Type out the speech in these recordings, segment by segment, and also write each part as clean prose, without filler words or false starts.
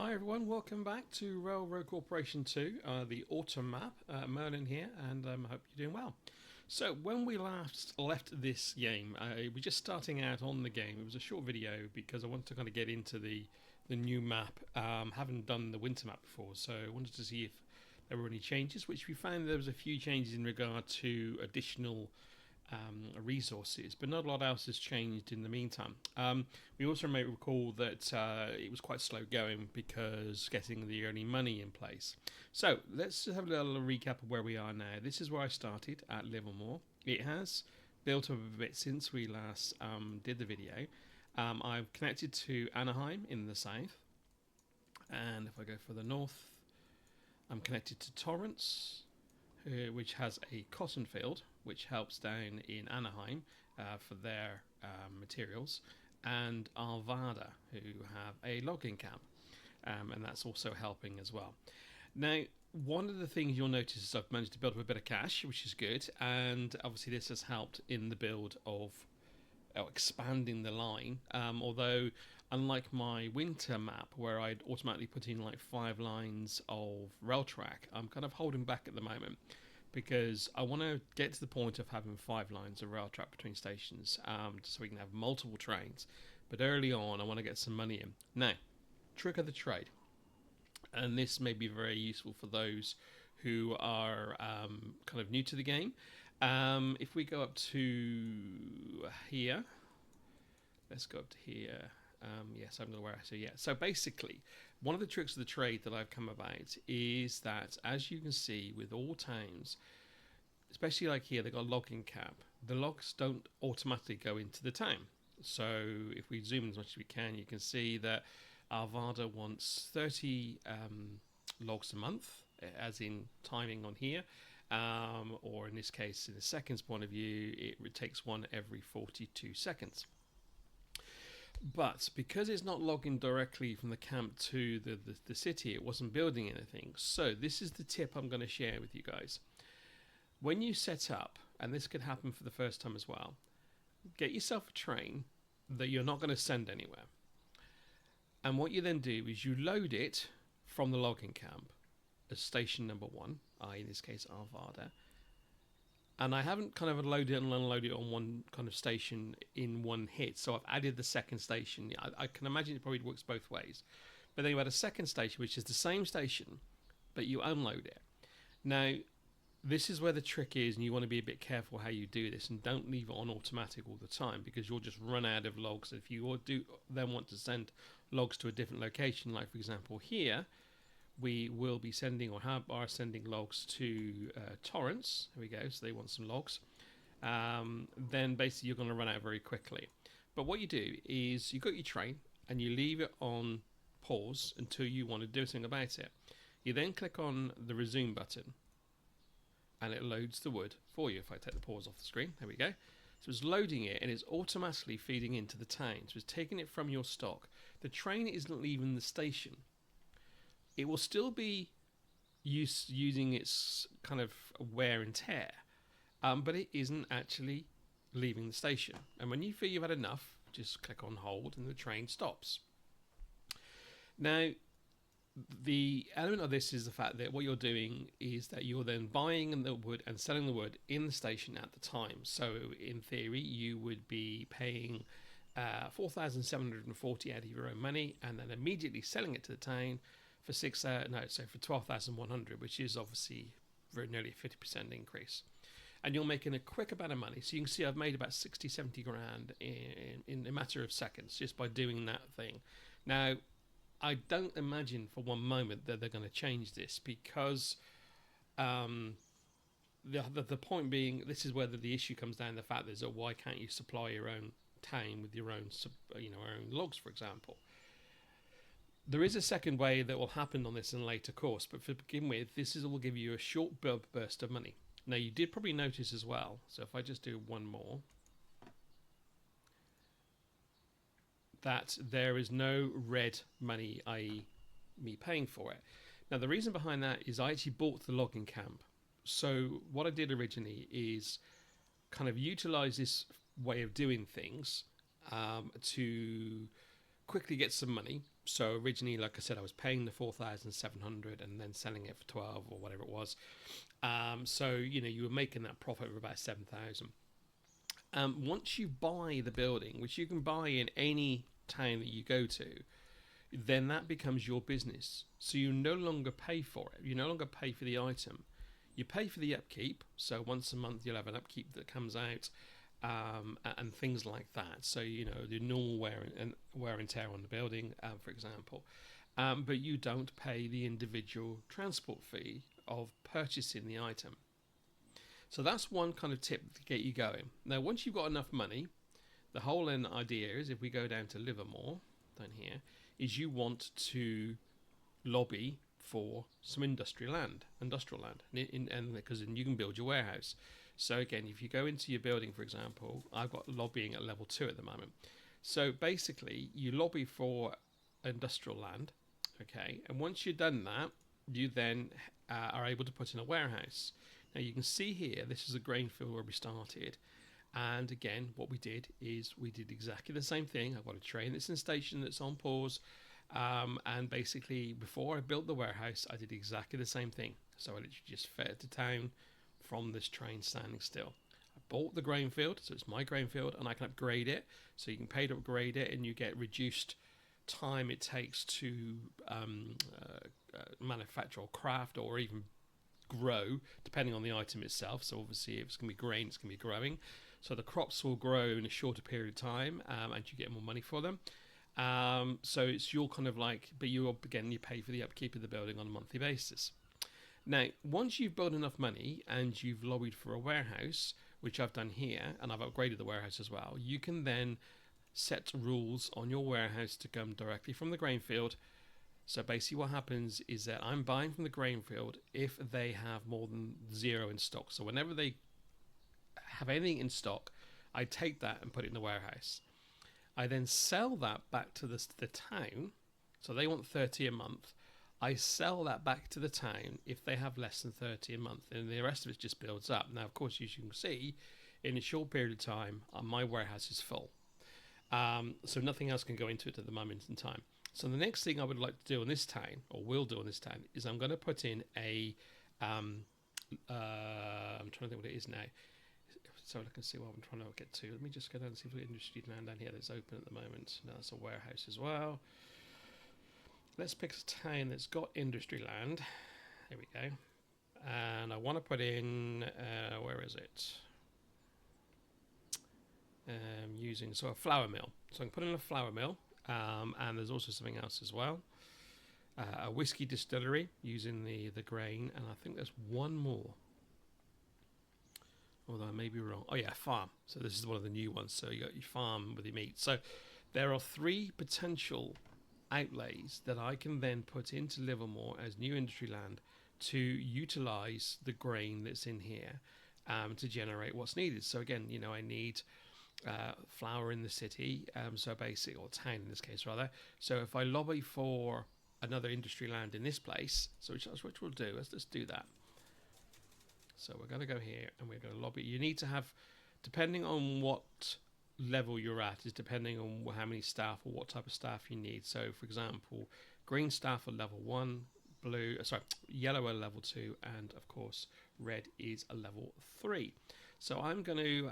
Hi everyone, welcome back to Railroad Corporation 2, the autumn map. Merlin here, and I hope you're doing well. So, when we last left this game, we're just starting out on the game. It was a short video because I wanted to kind of get into the new map. Haven't done the winter map before, so I wanted to see if there were any changes, which we found there was a few changes in regard to additional resources, but not a lot else has changed in the meantime. We also may recall that it was quite slow going because getting the early money in place. So let's just have a little recap of where we are now. This is where I started at Livermore. It has built up a bit since we last did the video. I'm connected to Anaheim in the south, and if I go for the north, I'm connected to Torrance, which has a cotton field, which helps down in Anaheim for their materials, and Arvada, who have a logging camp, and that's also helping as well. Now, one of the things you'll notice is I've managed to build up a bit of cash, which is good, and obviously this has helped in the build of expanding the line. Although, unlike my winter map, where I'd automatically put in like 5 lines of rail track, I'm kind of holding back at the moment because I want to get to the point of having 5 lines of rail track between stations, so we can have multiple trains. But early on, I want to get some money in. Now, trick of the trade, and this may be very useful for those who are kind of new to the game. If we go up to here, let's go up to here. Yes, I'm not aware. So yeah, so basically, one of the tricks of the trade that I've come about is that, as you can see with all towns, especially like here, they've got a logging cap. The logs don't automatically go into the town. So if we zoom in as much as we can, you can see that Arvada wants 30 logs a month, as in timing on here. Or in this case, in the seconds point of view, it takes one every 42 seconds. But because it's not logging directly from the camp to the city, it wasn't building anything. So this is the tip I'm going to share with you guys. When you set up, and this could happen for the first time as well, get yourself a train that you're not going to send anywhere. And what you then do is you load it from the logging camp as station number 1, in this case Arvada. And I haven't kind of loaded and unloaded it on one kind of station in one hit. So I've added the second station. I can imagine it probably works both ways. But then you add a second station, which is the same station, but you unload it. Now, this is where the trick is, and you want to be a bit careful how you do this, and don't leave it on automatic all the time, because you'll just run out of logs. If you do then want to send logs to a different location, like for example here, we will be sending, or are sending logs to Torrance. There we go, so they want some logs. Then basically you're going to run out very quickly. But what you do is you got your train and you leave it on pause until you want to do something about it. You then click on the resume button and it loads the wood for you. If I take the pause off the screen, there we go. So it's loading it and it's automatically feeding into the town. So it's taking it from your stock. The train isn't leaving the station. It will still be using its kind of wear and tear, but it isn't actually leaving the station. And when you feel you've had enough, just click on hold and the train stops. Now, the element of this is the fact that what you're doing is that you're then buying the wood and selling the wood in the station at the time. So in theory, you would be paying 4,740 out of your own money and then immediately selling it to the town for for 12,100, which is obviously very nearly a 50% increase. And you're making a quick amount of money. So you can see I've made about 60, 70 grand in a matter of seconds just by doing that thing. Now, I don't imagine for one moment that they're going to change this, because the point being, this is where the issue comes down, the fact is that why can't you supply your own town with your own own logs, for example. There is a second way that will happen on this in a later course, but to begin with, this will give you a short burst of money. Now, you did probably notice as well, so if I just do one more, that there is no red money, i.e. me paying for it. Now, the reason behind that is I actually bought the logging camp. So what I did originally is kind of utilize this way of doing things to quickly get some money. So originally, like I said, I was paying the 4,700 and then selling it for 12 or whatever it was. So you were making that profit of about 7,000. Once you buy the building, which you can buy in any town that you go to, then that becomes your business. So you no longer pay for it. You no longer pay for the item. You pay for the upkeep. So once a month you'll have an upkeep that comes out, and things like that. So the normal wear and tear on the building, for example. But you don't pay the individual transport fee of purchasing the item. So that's one kind of tip to get you going. Now, once you've got enough money, the whole idea is, if we go down to Livermore, down here, is you want to lobby for some industrial land, and because then you can build your warehouse. So again, if you go into your building, for example, I've got lobbying at level 2 at the moment. So basically, you lobby for industrial land, okay, and once you've done that, you then are able to put in a warehouse. Now you can see here, this is a grain field where we started. And again, what we did is we did exactly the same thing. I've got a train that's in station that's on pause. And basically, before I built the warehouse, I did exactly the same thing. So I literally just fed to town from this train standing still. I bought the grain field, so it's my grain field, and I can upgrade it. So you can pay to upgrade it, and you get reduced time it takes to manufacture or craft or even grow, depending on the item itself. So obviously, if it's going to be grain, it's going to be growing. So the crops will grow in a shorter period of time, and you get more money for them. So it's your kind of like, but you pay for the upkeep of the building on a monthly basis. Now, once you've built enough money and you've lobbied for a warehouse, which I've done here, and I've upgraded the warehouse as well, you can then set rules on your warehouse to come directly from the grain field. So basically what happens is that I'm buying from the grain field if they have more than 0 in stock. So whenever they have anything in stock, I take that and put it in the warehouse. I then sell that back to the town. So they want 30 a month. I sell that back to the town if they have less than 30 a month, and the rest of it just builds up. Now, of course, as you can see, in a short period of time, my warehouse is full. So nothing else can go into it at the moment in time. So the next thing I would like to do in this town, or will do in this town, is I'm going to put in a, I'm trying to think what it is now. So I can see what I'm trying to get to. Let me just go down and see if we've got industry land down here that's open at the moment. No, that's a warehouse as well. Let's pick a town that's got industry land. Here we go. And I want to put in, where is it? Using a flour mill. So I can put in a flour mill. And there's also something else as well. A whiskey distillery using the grain. And I think there's one more. Although I may be wrong. Oh yeah, farm. So this is one of the new ones. So you got your farm with your meat. So there are 3 potential outlays that I can then put into Livermore as new industry land to utilize the grain that's in here to generate what's needed. So again, I need flour in the city, so basic, or town in this case rather. So if I lobby for another industry land in this place, so which we'll do, let's just do that. So we're going to go here and we're going to lobby. You need to have, depending on what level you're at, is depending on how many staff or what type of staff you need. So for example, green staff are level 1, yellow are level 2, and of course red is a level 3. So I'm going to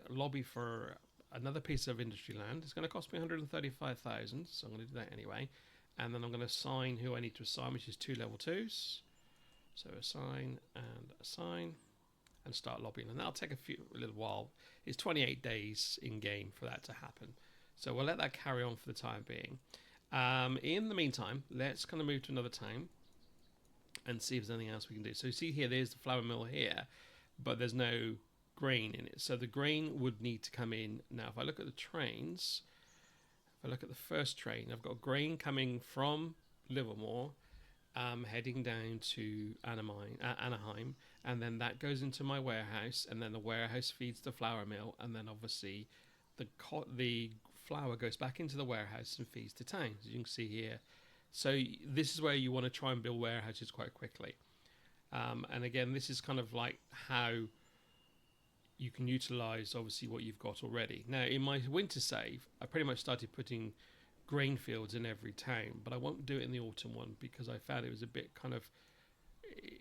lobby for another piece of industry land. It's going to cost me 135,000, so I'm going to do that anyway. And then I'm going to assign who I need to assign, which is 2 level 2s. So assign, and start lobbying. And that'll take a little while. It's 28 days in game for that to happen. So we'll let that carry on for the time being. In the meantime, let's kind of move to another town and see if there's anything else we can do. So you see here, there's the flour mill here, but there's no grain in it. So the grain would need to come in. Now, if I look at the trains, if I look at the first train, I've got grain coming from Livermore, heading down to Anaheim, and then that goes into my warehouse, and then the warehouse feeds the flour mill, and then obviously the flour goes back into the warehouse and feeds the town, as you can see here. So this is where you want to try and build warehouses quite quickly. And again, this is kind of like how you can utilize obviously what you've got already. Now in my winter save, I pretty much started putting grain fields in every town, but I won't do it in the autumn one because I found it was a bit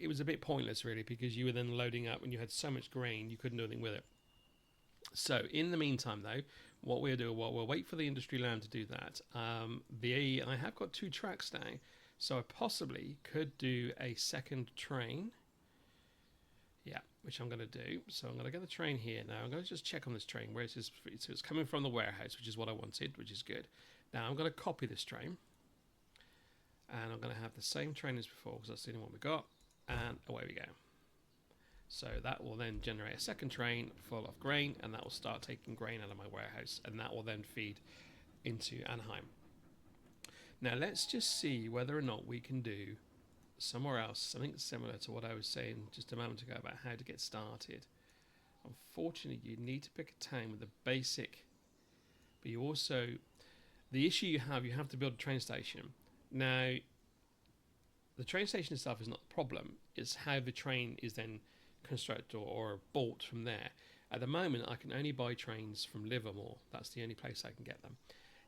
it was a bit pointless really, because you were then loading up and you had so much grain you couldn't do anything with it. So in the meantime though, what we'll do, we'll wait for the industry land to do that. I have got 2 tracks now, so I possibly could do a second train. Yeah, which I'm going to do. So I'm going to get the train here now. I'm going to just check on this train where it is. So it's coming from the warehouse, which is what I wanted, which is good. Now I'm going to copy this train, and I'm going to have the same train as before because that's the only one we got. And away we go. So that will then generate a second train full of grain, and that will start taking grain out of my warehouse, and that will then feed into Anaheim. Now let's just see whether or not we can do somewhere else something similar to what I was saying just a moment ago about how to get started. Unfortunately, you need to pick a town with a basic, but you also, the issue you have to build a train station. Now, the train station itself is not the problem, it's how the train is then constructed or bought from there. At the moment, I can only buy trains from Livermore. That's the only place I can get them.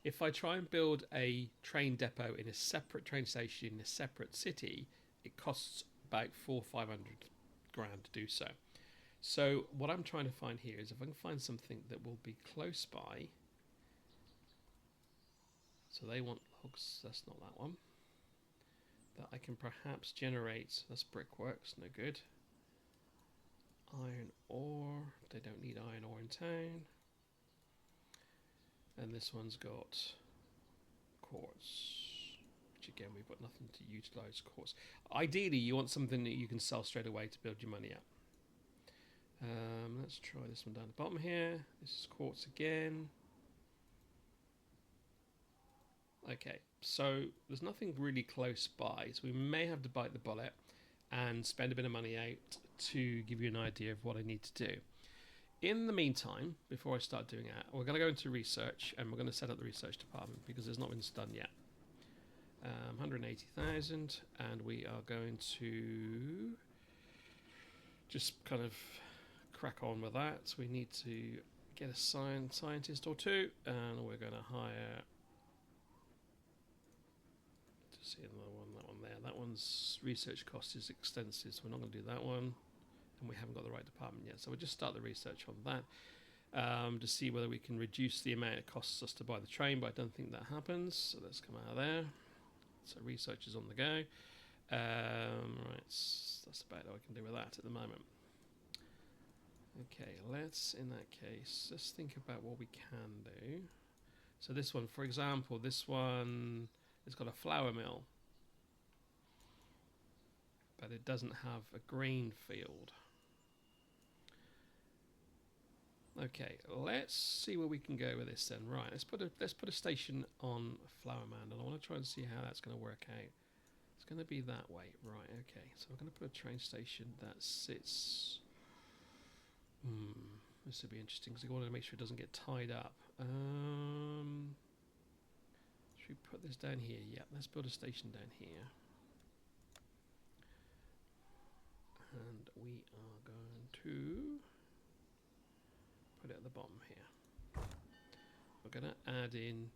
If I try and build a train depot in a separate train station in a separate city, it costs about 400-500 grand to do so. So what I'm trying to find here is if I can find something that will be close by. So they want logs, that's not that one. That I can perhaps generate, that's brickworks, no good. Iron ore, they don't need iron ore in town. And this one's got quartz, which again we've got nothing to utilise quartz. Ideally you want something that you can sell straight away to build your money up. Let's try this one down the bottom here. This is quartz again. Okay, so there's nothing really close by, so we may have to bite the bullet and spend a bit of money out to give you an idea of what I need to do. In the meantime, before I start doing that, we're going to go into research and we're going to set up the research department because it's not been done yet. 180,000, and we are going to just kind of crack on with that. So we need to get a scientist or two, and we're going to hire. To see another one, that one there. That one's research cost is extensive, so we're not going to do that one. And we haven't got the right department yet, so we'll just start the research on that to see whether we can reduce the amount it costs us to buy the train, but I don't think that happens, so let's come out of there. So research is on the go. Right, that's about all I can do with that at the moment. Okay, in that case, let's think about what we can do. So this one, for example, this one has got a flour mill, but it doesn't have a grain field. Okay, let's see where we can go with this then. Right, let's put a station on Flower Mound, and I want to try and see how that's going to work out. It's going to be that way, right? Okay, so we're going to put a train station that sits. This will be interesting because I want to make sure it doesn't get tied up. Should we put this down here? Yeah, let's build a station down here, and we are going to put it at the bottom here. We're going to add in,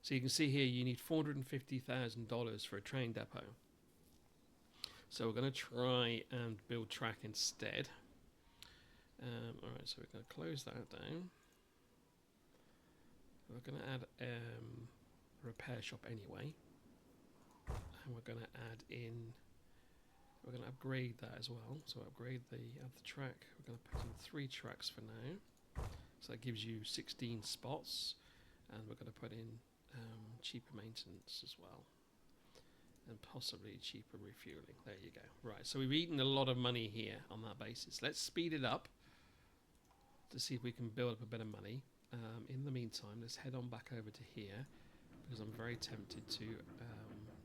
so you can see here you need $450,000 for a train depot. So we're going to try and build track instead. Alright, so we're going to close that down. We're going to add a repair shop anyway. And we're going to add in, we're going to upgrade that as well. So upgrade the track. We're going to put in 3 tracks for now. So that gives you 16 spots. And we're going to put in cheaper maintenance as well. And possibly cheaper refueling. There you go. Right, so we've eaten a lot of money here on that basis. Let's speed it up to see if we can build up a bit of money. In the meantime, let's head on back over to here because I'm very tempted to.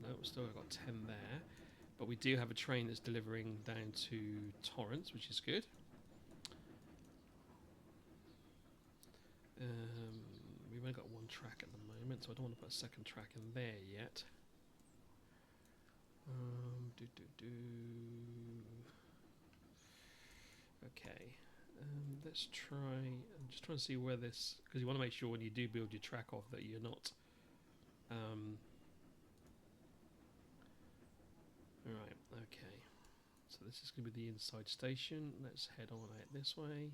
No, still got 10 there, but we do have a train that's delivering down to Torrance, which is good. We've only got 1 track at the moment, so I don't want to put a second track in there yet. Okay, let's try. I'm just trying to see where this, because you want to make sure when you do build your track off that you're not So this is going to be the inside station. Let's head on out this way.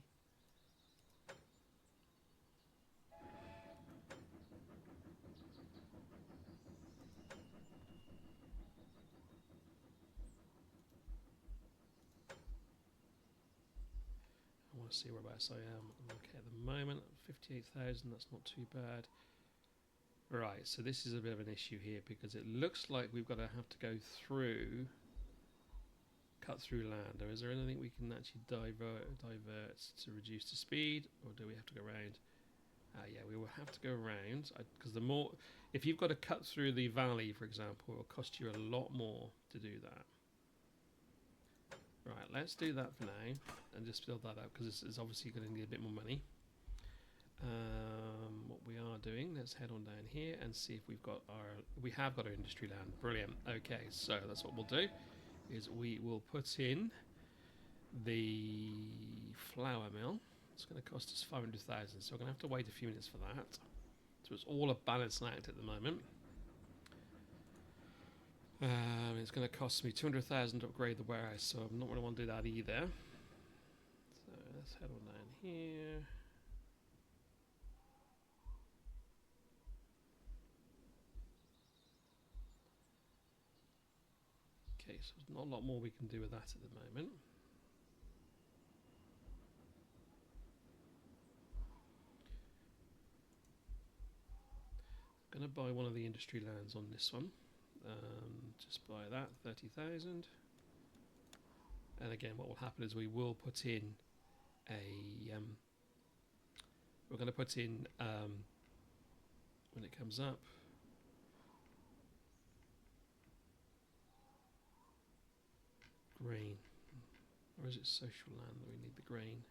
I want to see whereabouts I am. Okay, at the moment, 58,000, that's not too bad. Right, so this is a bit of an issue here because it looks like we've got to have to go through, cut through land. Or is there anything we can actually divert to reduce the speed, or do we have to go around? Yeah, we will have to go around because the more, if you've got to cut through the valley, for example, it will cost you a lot more to do that. Right, let's do that for now and just build that up because it's obviously going to need a bit more money. What we are doing, let's head on down here and see if we have got our industry land. Brilliant. Okay, so that's what we'll do, is we will put in the flour mill. It's going to cost us 500,000, so we're going to have to wait a few minutes for that. So it's all a balancing act at the moment. It's going to cost me 200,000 to upgrade the warehouse, so I'm not going to want to do that either. So let's head on down here. Okay, so there's not a lot more we can do with that at the moment. I'm going to buy one of the industry lands on this one. Just buy that, 30,000. And again, what will happen is we will put in a we're going to put in when it comes up, grain, or is it social land that we need the grain?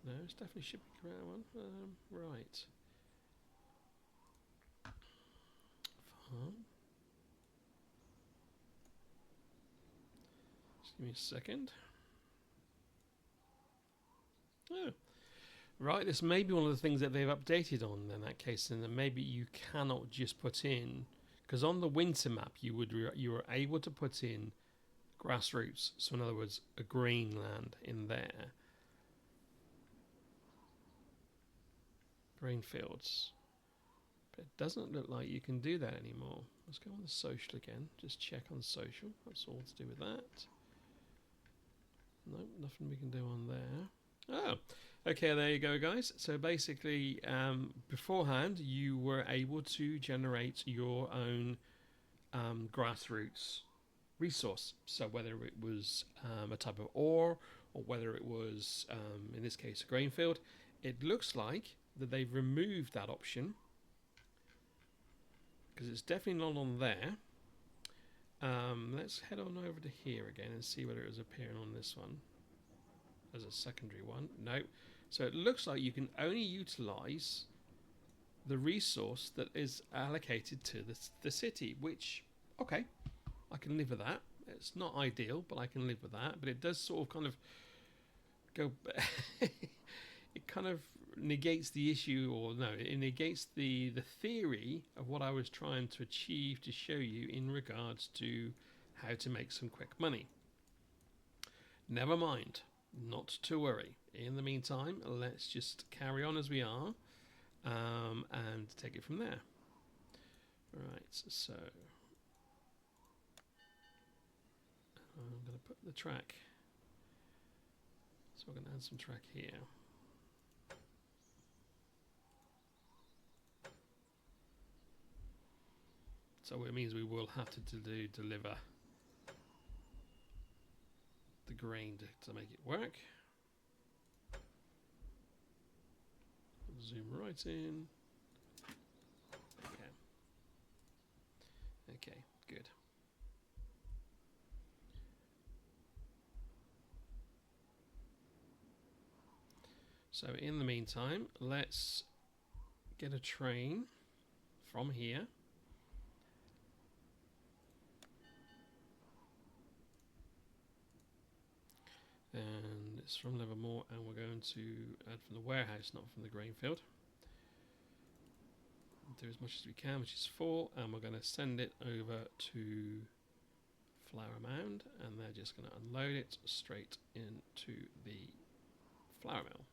No, it's definitely should be grain one. Right. Farm. Just give me a second. Oh. Right, this may be one of the things that they've updated on in that case, and then maybe you cannot just put in, because on the winter map you were able to put in grassroots, so in other words a green land in there, grain fields, but it doesn't look like you can do that anymore. Let's go on the social again, just check on social, that's all to do with that. No, nothing we can do on there. Oh, okay, there you go, guys. So basically, beforehand, you were able to generate your own grassroots resource. So whether it was a type of ore, or whether it was, in this case, a grain field, it looks like that they've removed that option because it's definitely not on there. Let's head on over to here again and see whether it was appearing on this one as a secondary one. No. So it looks like you can only utilize the resource that is allocated to the city, which, okay, I can live with that. It's not ideal, but I can live with that. But it does sort of kind of go... it kind of negates the issue, or no, it negates the theory of what I was trying to achieve to show you in regards to how to make some quick money. Never mind, not to worry. In the meantime, let's just carry on as we are and take it from there. Right, so I'm going to put the track. So we're going to add some track here. So it means we will have to deliver the grain to make it work. Zoom right in. Okay. Okay, good. So in the meantime, let's get a train from here. And it's from Livermore, and we're going to add from the warehouse, not from the grain field. Do as much as we can, which is 4, and we're going to send it over to flour mound, and they're just going to unload it straight into the flour mill.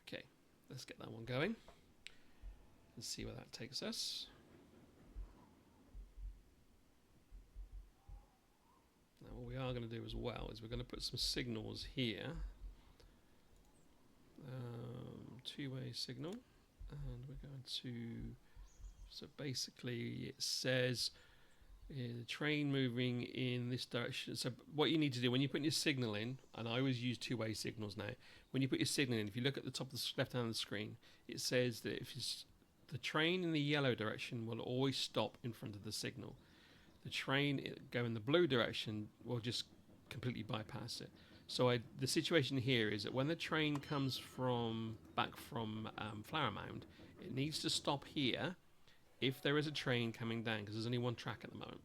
Okay, let's get that one going. Let's see where that takes us. Now what we are going to do as well is we're going to put some signals here. Two-way signal, and we're going to, so basically it says the train moving in this direction. So what you need to do when you put your signal in, and I always use two-way signals now, when you put your signal in, if you look at the top of the left hand of the screen, it says that if it's the train in the yellow direction will always stop in front of the signal. The train going the blue direction will just completely bypass it. So the situation here is that when the train comes back from Flour Mound, it needs to stop here if there is a train coming down, because there's only one track at the moment.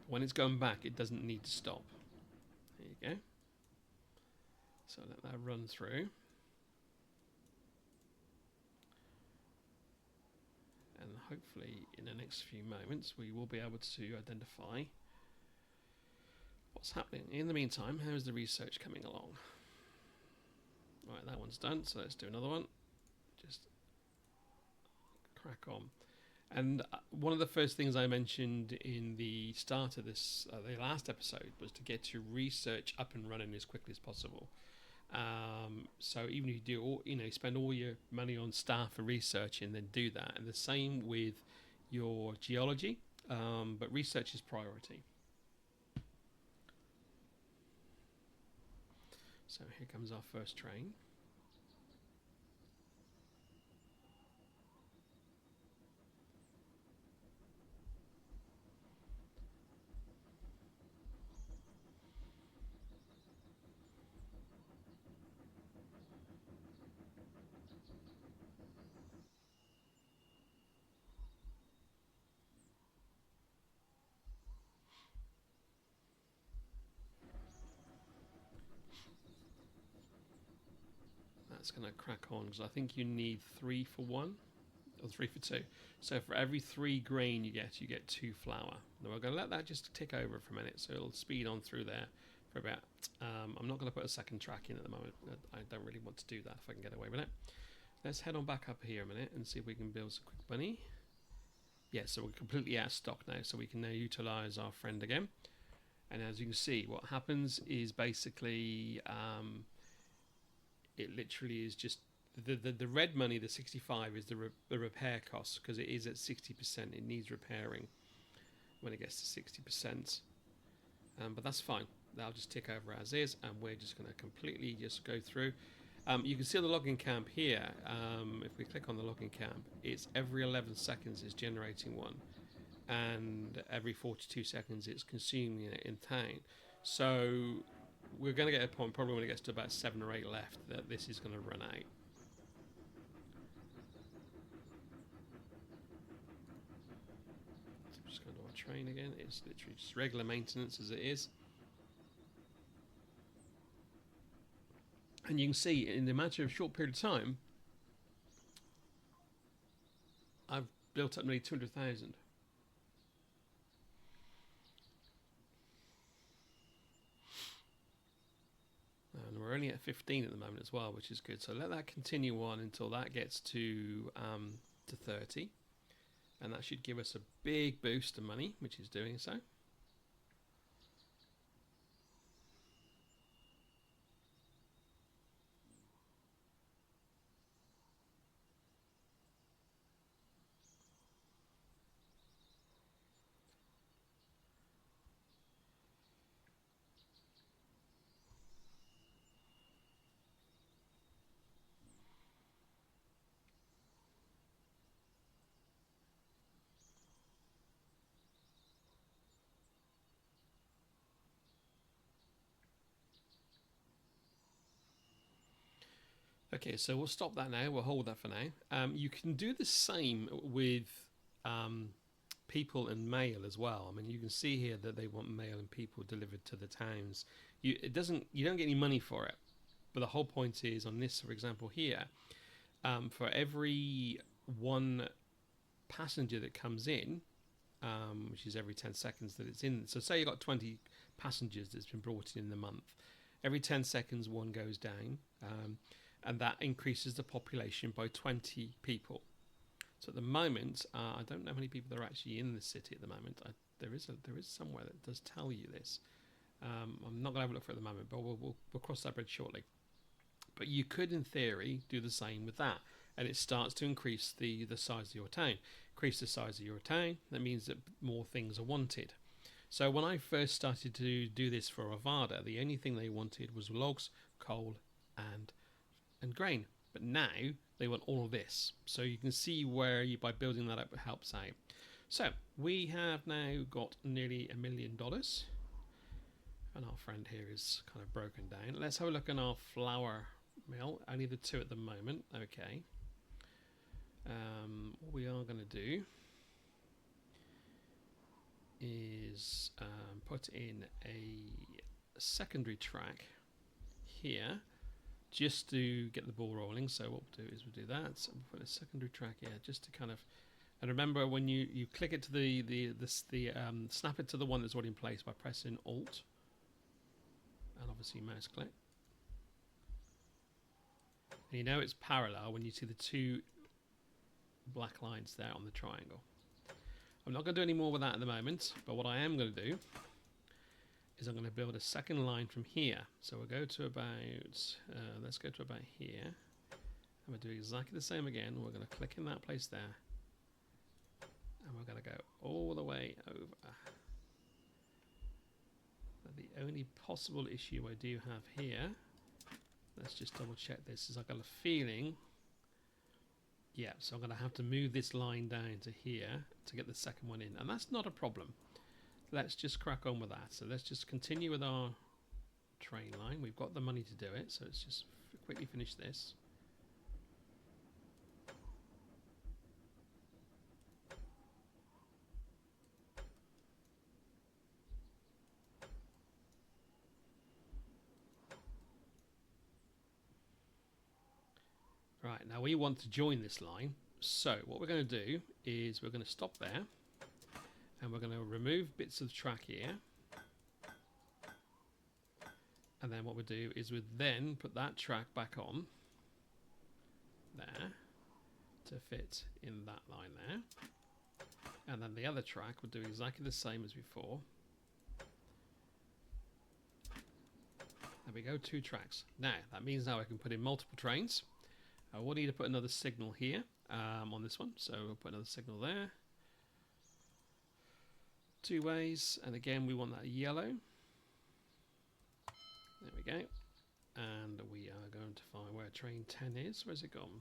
When it's going back, it doesn't need to stop. There you go. So let that run through. And hopefully in the next few moments we will be able to identify what's happening. In the meantime, how's the research coming along? Right, that one's done, so let's do another one. Just crack on. And one of the first things I mentioned in the start of this, the last episode, was to get your research up and running as quickly as possible. So even if you do, spend all your money on staff for research and then do that, and the same with your geology, but research is priority. So here comes our first train. That's going to crack on, because I think you need 3 for 1 or 3 for 2. So for every 3 grain you get 2 flour. Now we're going to let that just tick over for a minute, so it'll speed on through there for about. I'm not going to put a second track in at the moment. I don't really want to do that if I can get away with it. Let's head on back up here a minute and see if we can build some quick bunny. Yeah, so we're completely out of stock now, so we can now utilize our friend again. And as you can see, what happens is basically it literally is just the red money, the 65, is the repair cost, because it is at 60%. It needs repairing when it gets to 60%. But that's fine. That'll just tick over as is, and we're just going to completely just go through. You can see the logging camp here. If we click on the logging camp, it's every 11 seconds it's generating one, and every 42 seconds it's consuming it in town. So we're going to get a point, probably when it gets to about 7 or 8 left, that this is going to run out. So just going to our train again. It's literally just regular maintenance as it is. And you can see in the matter of a short period of time, I've built up nearly 200,000. And we're only at 15 at the moment as well, which is good. So let that continue on until that gets to 30. And that should give us a big boost of money, which is doing so. Okay, so we'll stop that now. We'll hold that for now. You can do the same with people and mail as well. I mean, you can see here that they want mail and people delivered to the towns. You don't get any money for it, but the whole point is on this, for example, here, for every 1 passenger that comes in, which is every 10 seconds that it's in. So say you've got 20 passengers that's been brought in the month. Every 10 seconds, one goes down, and that increases the population by 20 people. So at the moment, I don't know how many people there are actually in the city at the moment. There is somewhere that does tell you this. I'm not going to have a look for it at the moment, but we'll cross that bridge shortly. But you could, in theory, do the same with that, and it starts to increase the size of your town. Increase the size of your town, that means that more things are wanted. So when I first started to do this for Avada, the only thing they wanted was logs, coal, and grain. But now they want all of this. So you can see where you, by building that up, it helps out. So we have now got nearly $1 million. And our friend here is kind of broken down. Let's have a look at our flour mill. Only the 2 at the moment. Okay. What we are going to do is put in a secondary track here just to get the ball rolling. So what we'll do is we'll do that. So we'll put a secondary track here just to kind of, and remember when you click it to the snap it to the one that's already in place by pressing Alt and obviously mouse click. And you know it's parallel when you see the 2 black lines there on the triangle. I'm not going to do any more with that at the moment, but what I am going to do is I'm going to build a second line from here. So we'll go to about, let's go to about here. And we'll do exactly the same again. We're going to click in that place there. And we're going to go all the way over. But the only possible issue I do have here, let's just double check this, is I've got a feeling, yeah, so I'm going to have to move this line down to here to get the second one in. And that's not a problem. Let's just crack on with that. So let's just continue with our train line. We've got the money to do it, so let's just quickly finish this. Right, now we want to join this line. So what we're going to do is we're going to stop there. And we're going to remove bits of the track here. And then what we'll do is we'll then put that track back on there to fit in that line there. And then the other track will do exactly the same as before. There we go, 2 tracks. Now, that means now I can put in multiple trains. I will need to put another signal here on this one. So we'll put another signal there. 2 ways, and again we want that yellow. There we go. And we are going to find where train 10 is. Where's it gone?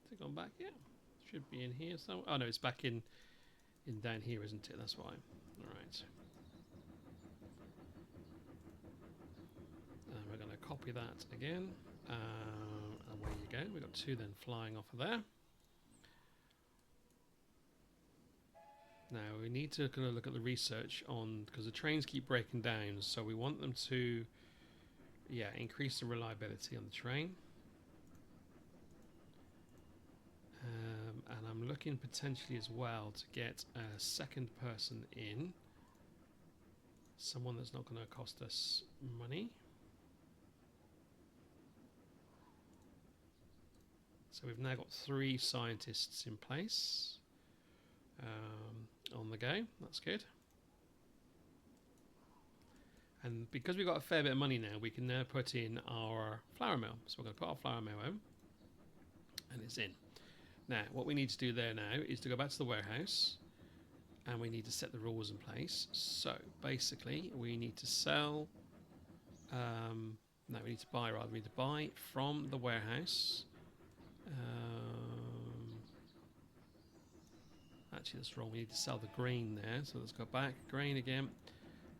Has it gone back? Yeah. Should be in here somewhere. Oh no, it's back in down here, isn't it? That's why. Alright. And we're going to copy that again. Away you go. We've got 2 then flying off of there. Now we need to kind of look at the research on, because the trains keep breaking down, so we want them to, yeah, increase the reliability on the train. And I'm looking potentially as well to get a second person in, someone that's not going to cost us money. So we've now got 3 scientists in place. On the go, that's good. And because we've got a fair bit of money now, we can now put in our flour mill. So we're going to put our flour mill in, and it's in. Now, what we need to do there now is to go back to the warehouse, and we need to set the rules in place. So basically, we need to sell. No, we need to buy rather. We need to buy from the warehouse. Actually, that's wrong. We need to sell the grain there. So let's go back. Grain again.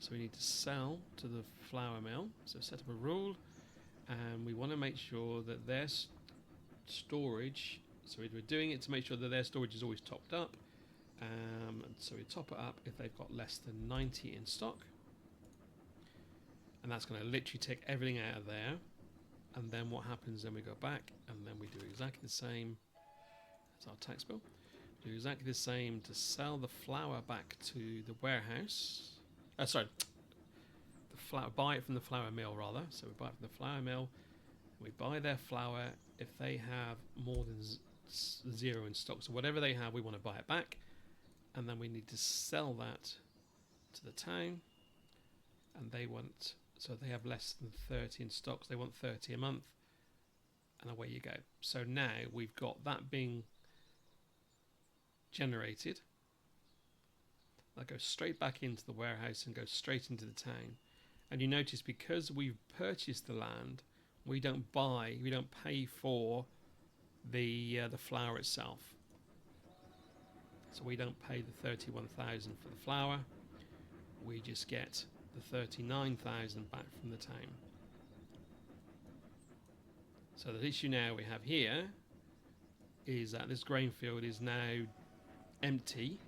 So we need to sell to the flour mill. So set up a rule. And we want to make sure that their storage... So we're doing it to make sure that their storage is always topped up. And so we top it up if they've got less than 90 in stock. And that's going to literally take everything out of there. And then what happens, then we go back and then we do exactly the same as our tax bill. Do exactly the same to sell the flour back to the warehouse. Sorry, the flour. Buy it from the flour mill rather. So we buy it from the flour mill. We buy their flour. If they have more than 0 in stock, so whatever they have, we want to buy it back, and then we need to sell that to the town. And they want, so they have less than 30 in stocks. They want 30 a month, and away you go. So now we've got that being generated. That goes straight back into the warehouse and goes straight into the town. And you notice because we've purchased the land, we don't pay for the flour itself. So we don't pay the 31,000 for the flour. We just get the 39,000 back from the town. So the issue now we have here is that this grain field is now empty,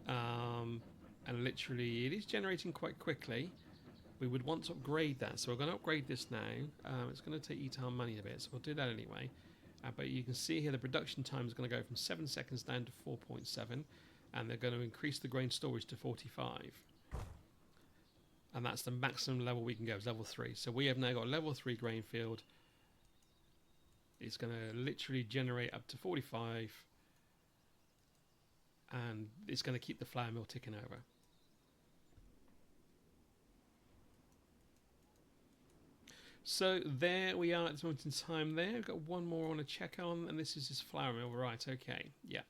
and literally it is generating quite quickly. We would want to upgrade that, so we're going to upgrade this now. It's going to eat our money a bit, so we'll do that anyway. But you can see here the production time is going to go from 7 seconds down to 4.7, and they're going to increase the grain storage to 45. And that's the maximum level we can go, is level 3. So we have now got a level 3 grain field. It's going to literally generate up to 45, and it's going to keep the flour mill ticking over. So there we are at this moment in time there. We've got one more I want to check on, and this is this flour mill. Right, okay, yeah.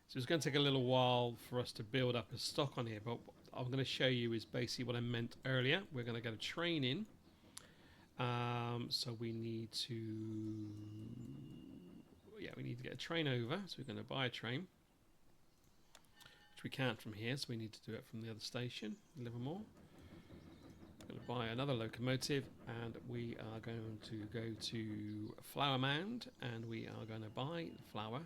So it's going to take a little while for us to build up a stock on here, but what I'm going to show you is basically what I meant earlier. We're going to get a train in. So we need to, we need to get a train over. So we're going to buy a train, which we can't from here, so we need to do it from the other station, Livermore. We're going to buy another locomotive, and we are going to go to Flour Mound, and we are going to buy the flour,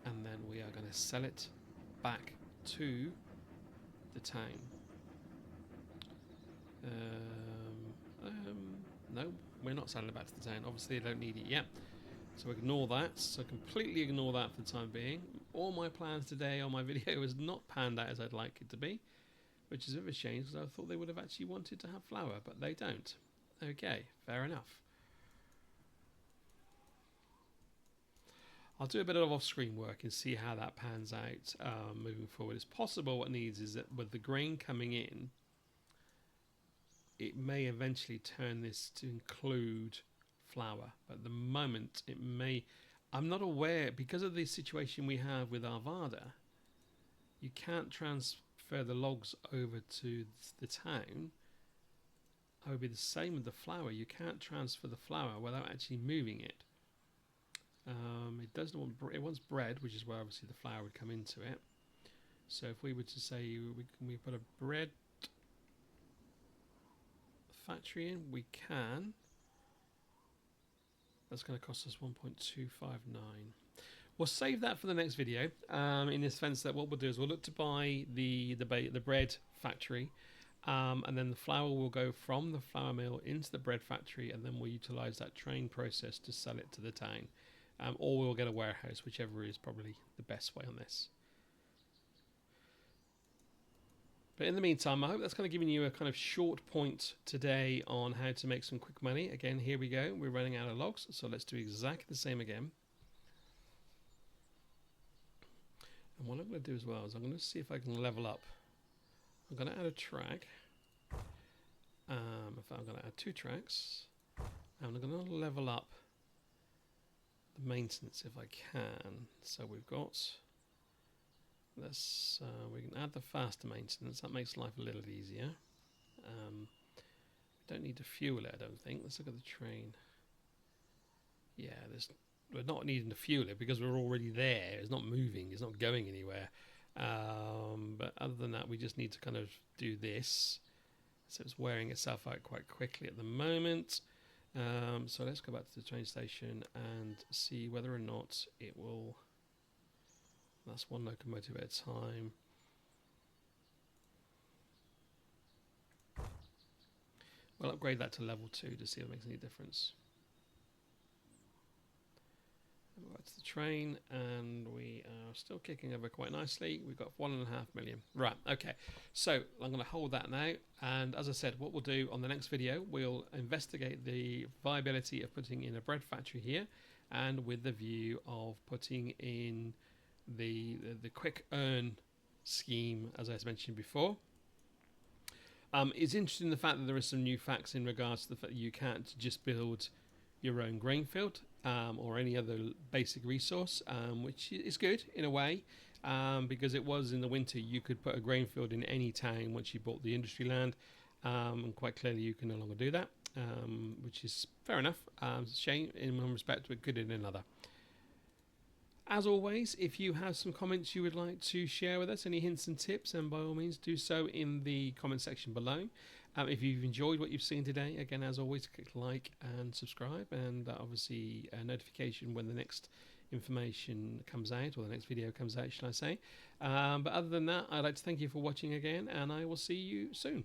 and then we are going to sell it back to the town. No, we're not selling it back to the town. Obviously, they don't need it yet. So ignore that. So completely ignore that for the time being. All my plans today on my video has not panned out as I'd like it to be, which is a bit of a shame because I thought they would have actually wanted to have flour, but they don't. Okay, fair enough. I'll do a bit of off-screen work and see how that pans out moving forward. It's possible what needs is that with the grain coming in, it may eventually turn this to include flour, but at the moment it may. I'm not aware, because of the situation we have with Arvada, you can't transfer the logs over to the town. It would be the same with the flour. You can't transfer the flour without actually moving it. It doesn't want, it wants bread, which is where obviously the flour would come into it. So if we were to say we put a bread factory in, we can. That's going to cost us 1.259. We'll save that for the next video. In the sense that what we'll do is we'll look to buy the bread factory, and then the flour will go from the flour mill into the bread factory, and then we'll utilise that train process to sell it to the town, or we'll get a warehouse, whichever is probably the best way on this. But in the meantime, I hope that's kind of giving you a kind of short point today on how to make some quick money. Again, here we go. We're running out of logs, so let's do exactly the same again. And what I'm going to do as well is I'm going to see if I can level up. I'm going to add a track. If I'm going to add 2 tracks, and I'm going to level up the maintenance if I can. So we've got. We can add the faster maintenance. That makes life a little easier. We don't need to fuel it, I don't think. Let's look at the train. Yeah, we're not needing to fuel it because we're already there. It's not moving. It's not going anywhere. But other than that, we just need to kind of do this. So it's wearing itself out quite quickly at the moment. So let's go back to the train station and see whether or not it will. That's one locomotive at a time. We'll upgrade that to level 2 to see if it makes any difference. that's the train, and we are still kicking over quite nicely. We've got 1.5 million. Right, okay. So I'm going to hold that now, and as I said, what we'll do on the next video, we'll investigate the viability of putting in a bread factory here, and with the view of putting in the quick earn scheme, as I mentioned before. It's interesting the fact that there are some new facts in regards to the fact that you can't just build your own grain field or any other basic resource, which is good in a way, because it was in the winter you could put a grain field in any town once you bought the industry land, and quite clearly you can no longer do that, which is fair enough. It's a shame in one respect, but good in another. As always, if you have some comments you would like to share with us, any hints and tips, then by all means do so in the comment section below. If you've enjoyed what you've seen today, again, as always, click like and subscribe, and obviously a notification when the next information comes out, or the next video comes out, should I say. But other than that, I'd like to thank you for watching again, and I will see you soon.